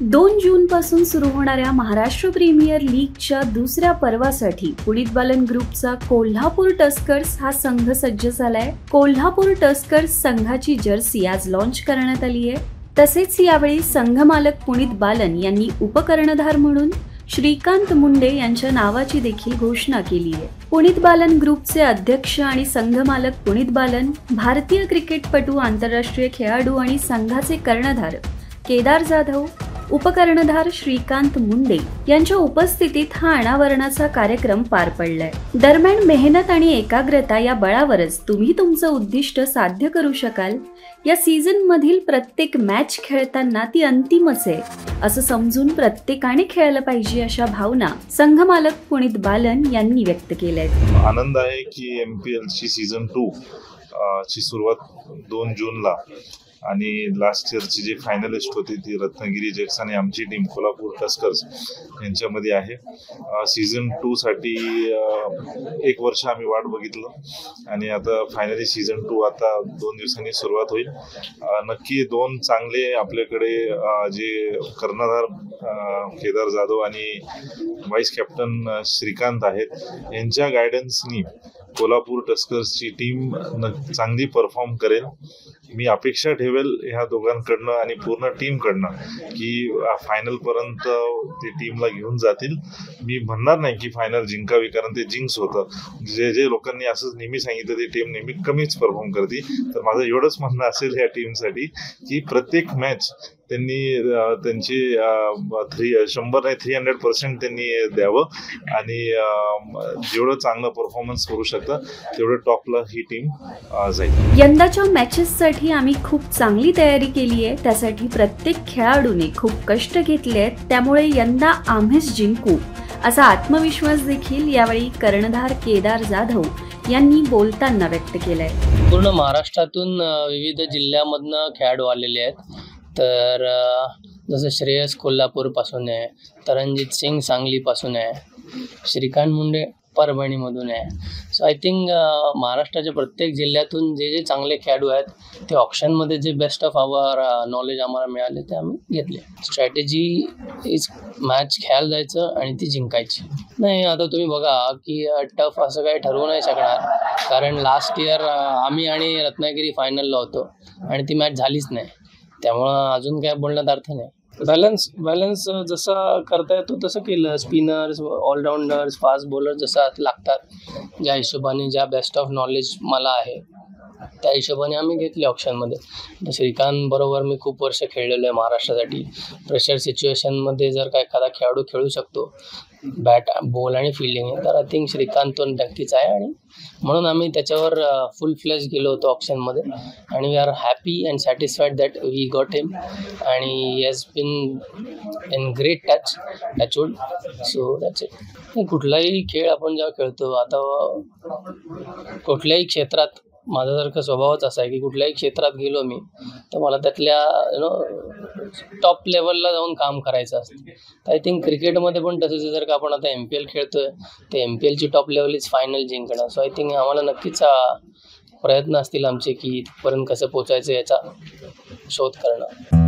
2 जूनपासून सुरू होणाऱ्या महाराष्ट्र प्रीमियर लीगच्या दुसऱ्या पर्वासाठी पुणित बालन ग्रुपचा कोल्हापूर टस्कर्स हा संघ सज्ज झालाय। कोल्हापूर टस्कर्स संघाची जर्सी आज लॉन्च करण्यात आली आहे। तसेच यावेळी संघ मालक पुणित बालन यांनी उपकर्णधार म्हणून श्रीकांत मुंडे यांच्या नावाची देखील घोषणा केली आहे। पुणित बालन ग्रुपचे अध्यक्ष आणि संघ मालक पुणित बालन, भारतीय क्रिकेटपटू, आंतरराष्ट्रीय खेळाडू आणि संघाचे कर्णधार केदार जाधव, उपकर्णधार श्रीकांत मुंडे यांच्या उपस्थितीत हा अनावरणाचा कार्यक्रम पार पडलाय। दरम्यान मेहनत आणि एकाग्रता या बळावरच तुम्ही तुमचं उद्दिष्ट साध्य करू शकाल। या सीझन मधील प्रत्येक मॅच खेळताना ती अंतिमच आहे असं समजून प्रत्येकाने खेळलं पाहिजे, अशा भावना संघ मालक पुणित बालन यांनी व्यक्त केल्या। आनंद आहे की MPL ची सीझन 2 ची सुरुवात 2 जूनला आणि लास्ट इयरची जी फायनलिस्ट होती ती रत्नागिरी जेट्स आणि आमची टीम कोल्हापूर टस्कर्स यांच्यामध्ये आहे। सीझन 2 साठी 1 वर्ष आम्ही वाट बघितलं आणि आता फायनली सीझन 2 आता 2 दिवसांनी सुरुवात होईल। नक्की 2 चांगले आपल्याकडे जे कर्णधार केदार जाधव आणि व्हाईस कॅप्टन श्रीकांत आहेत, यांच्या गायडन्सनी कोल्हापूर टस्कर्सची टीम चांगली परफॉर्म करेल। मी अपेक्षा ठेवेल ह्या दोघांकडनं आणि पूर्ण टीमकडनं की फायनलपर्यंत ते टीमला घेऊन जातील। मी म्हणणार नाही की फायनल जिंकावी, कारण ते जिंक्स होतं। जे लोकांनी असंच नेहमी सांगितलं ती टीम नेहमी कमीच परफॉर्म करते, तर माझं एवढंच म्हणणं असेल या टीमसाठी की प्रत्येक मॅच त्यांनी त्यांची 300% त्यांनी द्यावं आणि जेवढं चांगलं परफॉर्मन्स करू शकतं तेवढं टॉपला ही टीम जाईल। यंदाच्या मॅचेससाठी आम्ही खूप चांगली तयारी केली आहे, त्यासाठी प्रत्येक खेळाडूने खूप कष्ट घेतले आहेत, त्यामुळे यंदा आम्हीच जिंकू असा आत्मविश्वास देखील यावेळी कर्णधार केदार जाधव यांनी बोलताना व्यक्त केलाय। पूर्ण महाराष्ट्रातून विविध जिल्ह्यामधनं खेळाडू आलेले आहेत। तर जसं श्रेयस कोल्हापूरपासून आहे, तरंजित सिंग सांगलीपासून आहे, श्रीकांत मुंडे परभणीमधून आहे। सो आय थिंक महाराष्ट्राच्या प्रत्येक जिल्ह्यातून जे चांगले खेळाडू आहेत ते ऑप्शनमध्ये जे बेस्ट ऑफ आवर नॉलेज आम्हाला मिळाले ते आम्ही घेतले। स्ट्रॅटेजी इज मॅच खेळायला जायचं आणि ती जिंकायची नाही। आता तुम्ही बघा की टफ असं काही ठरवू नाही शकणार, कारण लास्ट इयर आम्ही आणि रत्नागिरी फायनलला होतो आणि ती मॅच झालीच नाही, त्यामुळं अजून काय बोलण्यात अर्थ नाही। बॅलन्स जसं करता येतो तसं केलं। स्पिनर्स, ऑलराऊंडर्स, फास्ट बॉलर जसं लागतात, ज्या हिशोबाने ज्या बेस्ट ऑफ नॉलेज मला आहे त्या हिशोबाने आम्ही घेतले ऑप्शनमध्ये। श्रीकांत बरोबर मी खूप वर्ष खेळलेलो आहे महाराष्ट्रासाठी। प्रेशर सिच्युएशनमध्ये जर का एखादा खेळाडू खेळू शकतो बॅट, बॉल आणि फिल्डिंग, तर आय थिंक श्रीकांत तो नक्कीच आहे आणि म्हणून आम्ही त्याच्यावर फुल फ्लेज गेलो होतो ऑप्शनमध्ये आणि we are happy and satisfied that we got him आणि he has been in great touchwood. So that's it. कुठलाही खेळ आपण जेव्हा खेळतो, आता कुठल्याही क्षेत्रात माझ्यासारखा स्वभावच असा आहे की कुठल्याही क्षेत्रात गेलो मी तर मला त्यातल्या टॉप लेवलला जाऊन काम करायचं असतं। तर आय थिंक क्रिकेटमध्ये पण तसंच, जर का आपण आता MPL खेळतोय तर MPLची टॉप लेवल इज फायनल जिंकणं। सो आय थिंक आम्हाला नक्कीच प्रयत्न असतील आमचे की तिथपर्यंत कसं पोचायचं याचा शोध करणं।